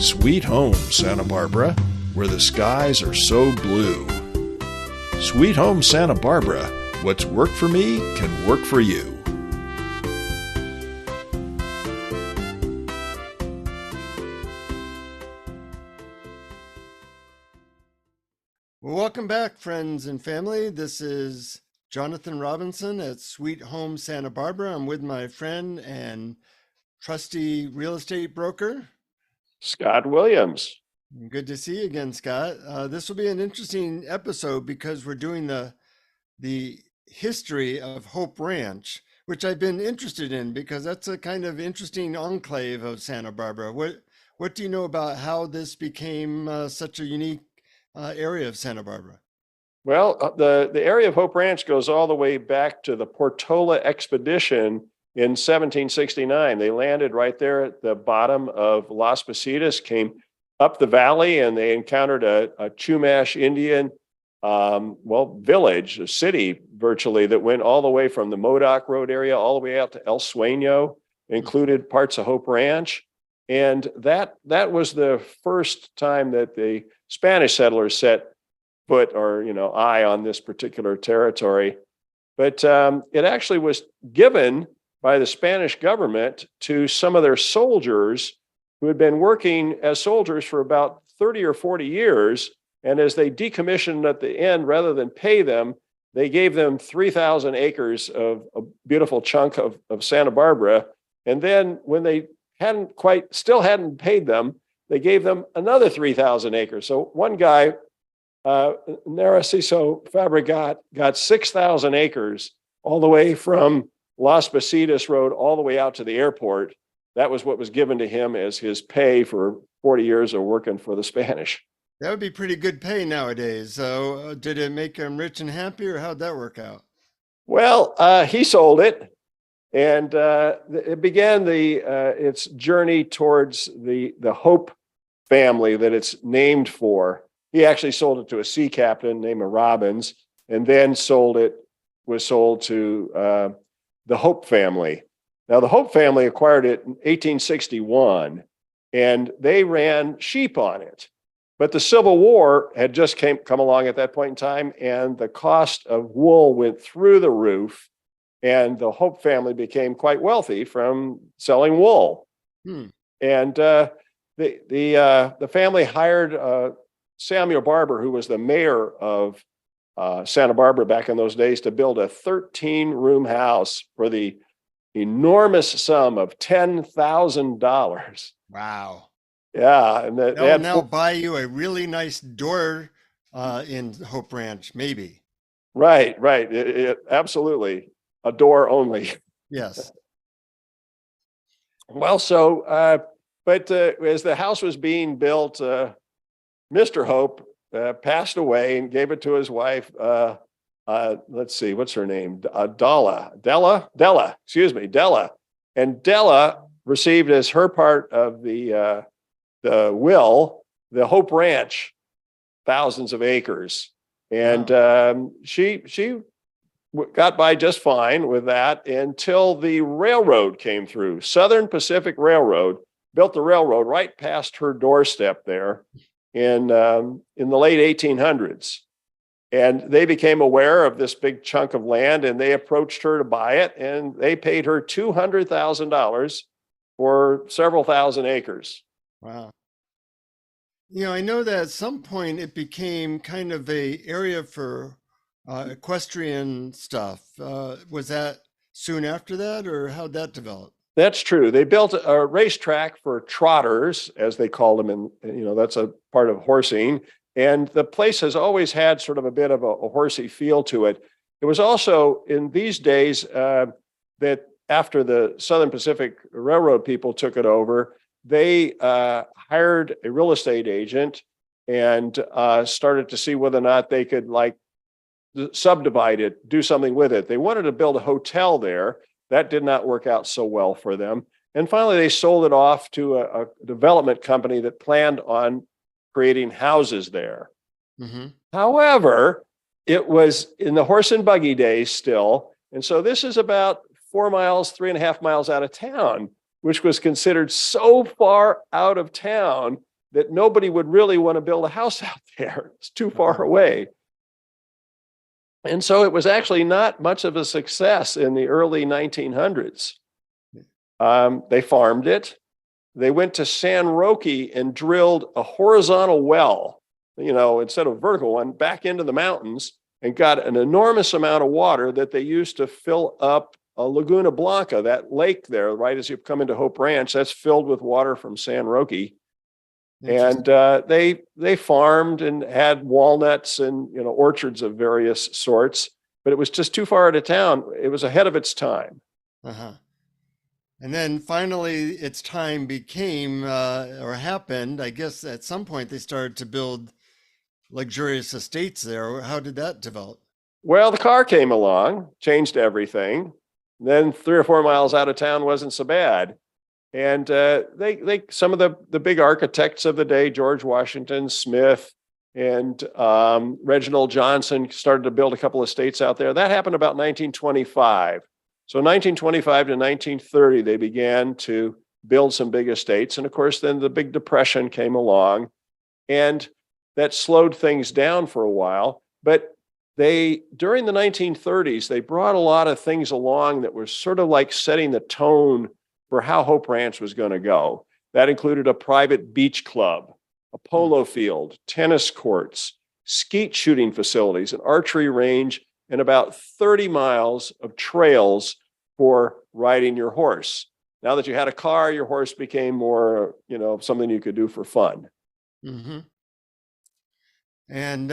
Sweet home, Santa Barbara, where the skies are so blue. Sweet home, Santa Barbara, what's worked for me can work for you. Welcome back, friends and family. This is Jonathan Robinson at Sweet Home Santa Barbara. I'm with my friend and trusty real estate broker, Scott Williams. Good to see you again, Scott. This will be an interesting episode because we're doing the history of Hope Ranch, which I've been interested in because that's a kind of interesting enclave of Santa Barbara. What do you know about how this became such a unique area of Santa Barbara? Well, the area of Hope Ranch goes all the way back to the Portola Expedition in 1769. They landed right there at the bottom of Las Positas, came up the valley, and they encountered a Chumash Indian village, a city virtually, that went all the way from the Modoc Road area all the way out to El Sueño, included parts of Hope Ranch. And that was the first time that the Spanish settlers set foot or eye on this particular territory. But it actually was given by the Spanish government to some of their soldiers who had been working as soldiers for about 30 or 40 years. And as they decommissioned at the end, rather than pay them, they gave them 3,000 acres of a beautiful chunk of Santa Barbara. And then when they still hadn't paid them, they gave them another 3,000 acres. So one guy, Naraciso Fabrigard, got 6,000 acres all the way from Las Positas Road all the way out to the airport. That was what was given to him as his pay for 40 years of working for the Spanish. That would be pretty good pay nowadays. So did it make him rich and happy, or how'd that work out? Well, he sold it. And it began its journey towards the Hope family that it's named for. He actually sold it to a sea captain named Robbins, and then was sold to the Hope family. Now, the Hope family acquired it in 1861, and they ran sheep on it. But the Civil War had just come along at that point in time, and the cost of wool went through the roof. And the Hope family became quite wealthy from selling wool. And the family hired Samuel Barber, who was the mayor of Santa Barbara back in those days, to build a 13-room house for the enormous sum of $10,000. Wow. Yeah. And they'll now buy you a really nice door in Hope Ranch, maybe. Right. Absolutely. A door only. Yes. Well, but as the house was being built, Mr. Hope passed away and gave it to his wife. Let's see, what's her name? Della. And Della received as her part of the will, the Hope Ranch, thousands of acres. And wow. She got by just fine with that until the railroad came through. Southern Pacific Railroad built the railroad right past her doorstep there in the late 1800s. And they became aware of this big chunk of land, and they approached her to buy it, and they paid her $200,000 for several thousand acres. Wow. I know that at some point it became kind of an area for equestrian stuff. Was that soon after that, or how'd that develop? That's true. They built a racetrack for trotters, as they call them, and that's a part of horsing. And the place has always had sort of a bit of a horsey feel to it. It was also in these days that after the Southern Pacific Railroad people took it over, they hired a real estate agent and started to see whether or not they could subdivide it, do something with it. They wanted to build a hotel there. That did not work out so well for them. And finally, they sold it off to a development company that planned on creating houses there. Mm-hmm. However, it was in the horse and buggy days still. And so this is about 4 miles, 3.5 miles out of town, which was considered so far out of town that nobody would really want to build a house out there. It's too far away. And so it was actually not much of a success in the early 1900s. They farmed it. They went to San Roque and drilled a horizontal well, instead of a vertical one, back into the mountains, and got an enormous amount of water that they used to fill up Laguna Blanca, that lake there, right as you come into Hope Ranch. That's filled with water from San Roque. And they farmed and had walnuts and orchards of various sorts, but it was just too far out of town. It was ahead of its time. And then finally, its time became or happened. I guess at some point they started to build luxurious estates there. How did that develop? Well, the car came along, changed everything. Then 3 or 4 miles out of town wasn't so bad. And they some of the big architects of the day, George Washington Smith and Reginald Johnson, started to build a couple of estates out there. That happened about 1925. So 1925 to 1930, they began to build some big estates. And of course, then the Big Depression came along, and that slowed things down for a while. But during the 1930s, they brought a lot of things along that were sort of like setting the tone for how Hope Ranch was going to go. That included a private beach club, a polo field, tennis courts, skeet shooting facilities, an archery range, and about 30 miles of trails for riding your horse. Now that you had a car, your horse became more, something you could do for fun. Mm-hmm. And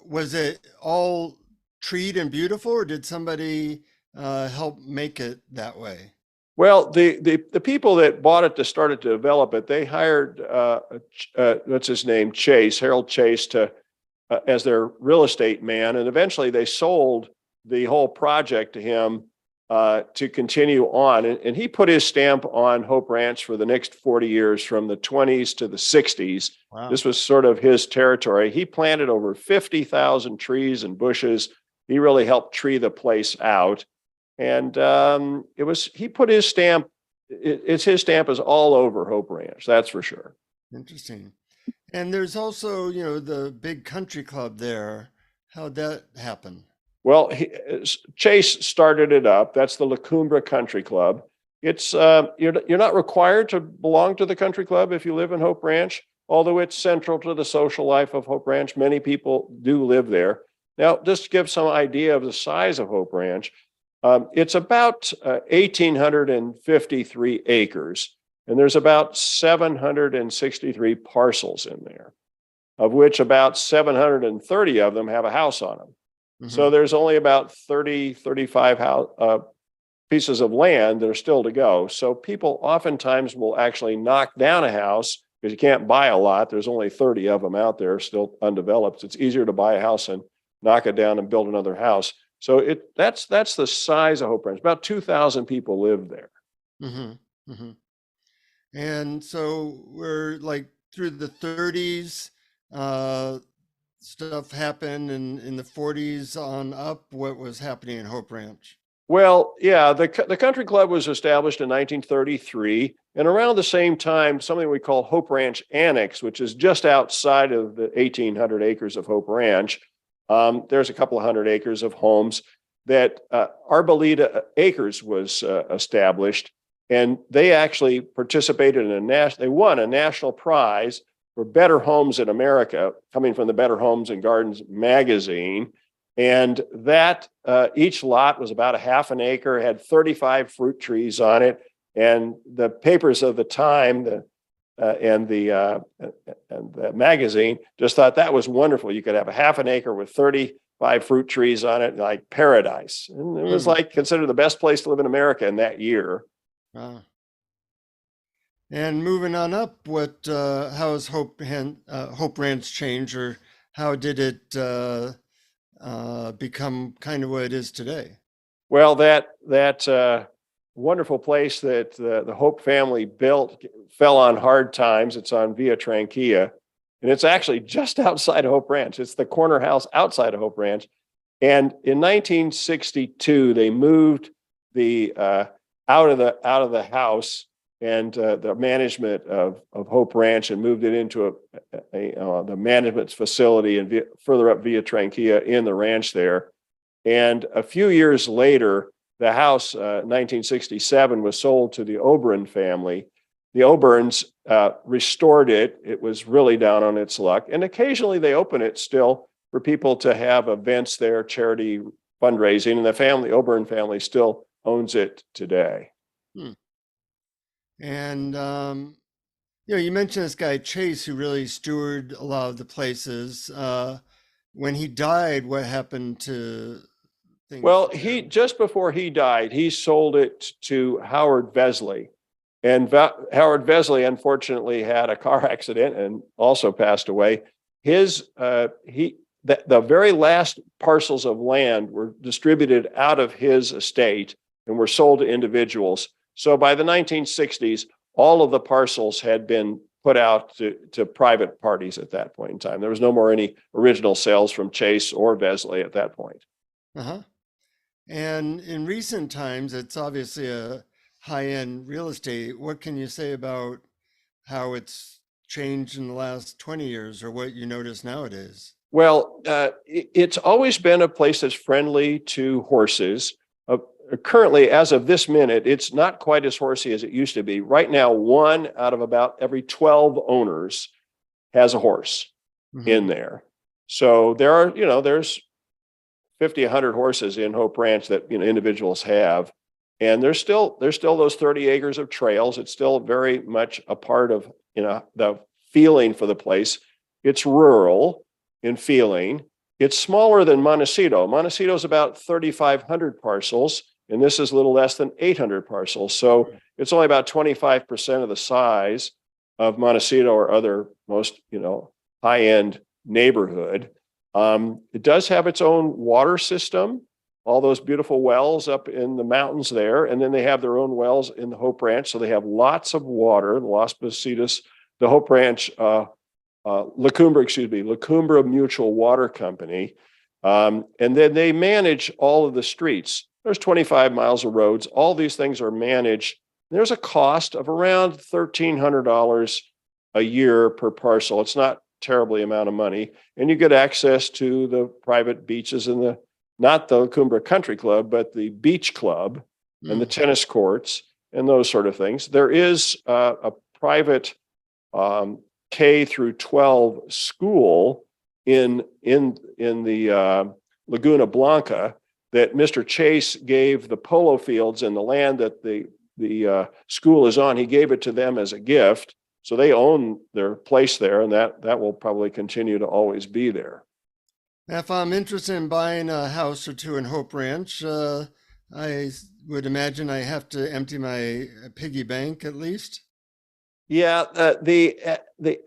was it all treed and beautiful, or did somebody help make it that way? Well, the people that bought it to start it to develop it, they hired what's his name, Harold Chase, as their real estate man, and eventually they sold the whole project to him to continue on, and he put his stamp on Hope Ranch for the next 40 years, from the 20s to the 60s. Wow. This was sort of his territory. He planted over 50,000 trees and bushes. He really helped tree the place out. And he put his stamp, his stamp is all over Hope Ranch, that's for sure. Interesting. And there's also, the big country club there. How'd that happen? Well, Chase started it up. That's the La Cumbre Country Club. It's you're not required to belong to the country club if you live in Hope Ranch, although it's central to the social life of Hope Ranch. Many people do live there. Now, just to give some idea of the size of Hope Ranch, it's about 1,853 acres, and there's about 763 parcels in there, of which about 730 of them have a house on them. Mm-hmm. So there's only about 35 pieces of land that are still to go. So people oftentimes will actually knock down a house because you can't buy a lot. There's only 30 of them out there still undeveloped. It's easier to buy a house and knock it down and build another house. So that's the size of Hope Ranch. About 2,000 people live there. Mm-hmm. Mm-hmm. And so we're like through the 30s, stuff happened, and in the 40s on up, what was happening in Hope Ranch? Well, yeah, the country club was established in 1933, and around the same time, something we call Hope Ranch Annex, which is just outside of the 1,800 acres of Hope Ranch. There's a couple of hundred acres of homes that Arboleda Acres was established, and they actually participated in they won a national prize for Better Homes in America, coming from the Better Homes and Gardens magazine. And that each lot was about a half an acre, had 35 fruit trees on it. And the papers of the time, and the magazine just thought that was wonderful. You could have a half an acre with 35 fruit trees on it, like paradise. And it was like considered the best place to live in America in that year. And moving on up, how has Hope Ranch changed, or how did it become kind of what it is today? Well, that wonderful place that the Hope family built fell on hard times. It's on Via Tranquilla, and it's actually just outside of Hope Ranch. It's the corner house outside of Hope Ranch. And in 1962, they moved the out of the house and the management of Hope Ranch and moved it into the management facility and further up Via Tranquilla in the ranch there. And a few years later, the house, 1967, was sold to the Oberon family. The Oberons restored it. It was really down on its luck. And occasionally they open it still for people to have events there, charity fundraising. And the Oberon family still owns it today. And, you mentioned this guy, Chase, who really stewarded a lot of the places. When he died, what happened to things? Well, just before he died, he sold it to Howard Vesley. And Howard Vesley, unfortunately, had a car accident and also passed away. The very last parcels of land were distributed out of his estate and were sold to individuals. So by the 1960s, all of the parcels had been put out to private parties at that point in time. There was no more any original sales from Chase or Vesley at that point. Uh-huh. And in recent times, it's obviously a high-end real estate. What can you say about how it's changed in the last 20 years or what you notice nowadays? Well, it's always been a place that's friendly to horses. Currently, as of this minute, it's not quite as horsey as it used to be. Right now, 1 out of about every 12 owners has a horse in there. So there's 50, 100 horses in Hope Ranch that individuals have. And there's still those 30 acres of trails. It's still very much a part of the feeling for the place. It's rural in feeling. It's smaller than Montecito. Montecito is about 3,500 parcels, and this is a little less than 800 parcels. So it's only about 25% of the size of Montecito or other most high-end neighborhood. It does have its own water system. All those beautiful wells up in the mountains there. And then they have their own wells in the Hope Ranch. So they have lots of water, the Las Positas, the Hope Ranch, La Cumbre Mutual Water Company. And then they manage all of the streets. There's 25 miles of roads. All these things are managed. There's a cost of around $1,300 a year per parcel. It's not terribly amount of money. And you get access to the private beaches and not the La Cumbre Country Club, but the beach club and the tennis courts and those sort of things. There is a private K through 12 school in the Laguna Blanca that Mr. Chase gave the polo fields and the land that the school is on. He gave it to them as a gift. So they own their place there, and that will probably continue to always be there. If I'm interested in buying a house or two in Hope Ranch, I would imagine I have to empty my piggy bank at least. Yeah, the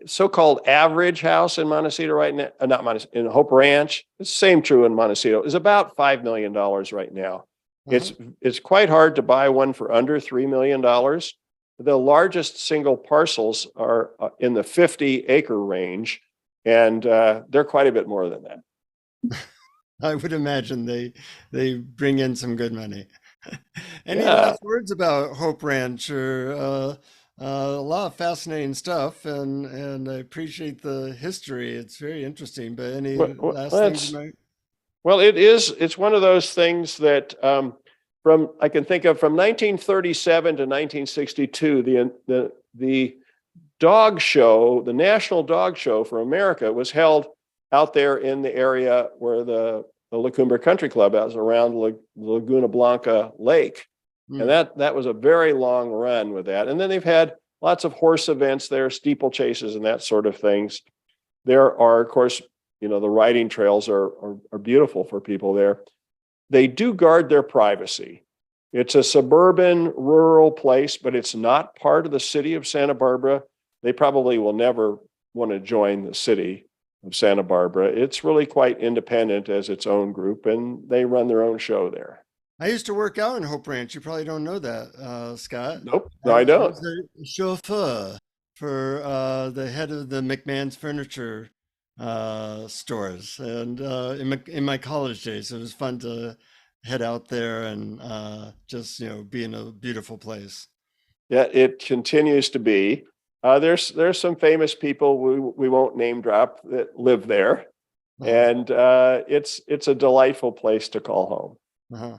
so-called average house in Montecito right now, not Montecito, in Hope Ranch, the same true in Montecito, is about $5 million right now. It's quite hard to buy one for under $3 million. The largest single parcels are in the 50-acre range, and they're quite a bit more than that. I would imagine they bring in some good money. Any last words about Hope Ranch? Or a lot of fascinating stuff, and I appreciate the history. It's very interesting. But any last things you might? Well, it's one of those things that I can think of from 1937 to 1962. The dog show, the National Dog Show for America, was held out there in the area where the La Cumbre Country Club is, around Laguna Blanca Lake. And that was a very long run with that. And then they've had lots of horse events there, steeplechases and that sort of things. There are, of course, the riding trails are beautiful for people there. They do guard their privacy. It's a suburban, rural place, but it's not part of the city of Santa Barbara. They probably will never want to join the city of Santa Barbara. It's really quite independent as its own group, and they run their own show there. I used to work out in Hope Ranch. You probably don't know that, Scott. Nope, no, I don't. I was a chauffeur for the head of the McMahon's Furniture stores, and in my college days, it was fun to head out there and just be in a beautiful place. Yeah, it continues to be. There's some famous people we won't name drop that live there, and it's a delightful place to call home. Uh-huh.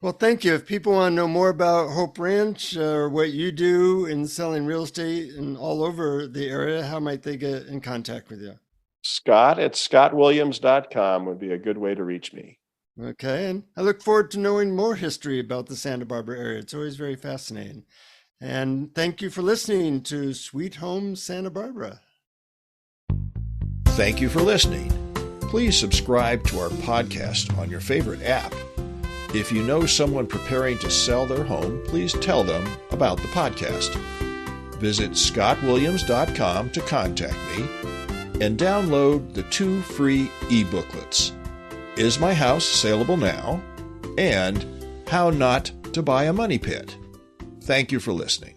Well, thank you. If people want to know more about Hope Ranch or what you do in selling real estate and all over the area, how might they get in contact with you? Scott at scottwilliams.com would be a good way to reach me. Okay, and I look forward to knowing more history about the Santa Barbara area. It's always very fascinating. And thank you for listening to Sweet Home Santa Barbara. Thank you for listening. Please subscribe to our podcast on your favorite app. If you know someone preparing to sell their home, please tell them about the podcast. Visit scottwilliams.com to contact me and download the 2 free e-booklets, Is My House Saleable Now? And How Not to Buy a Money Pit. Thank you for listening.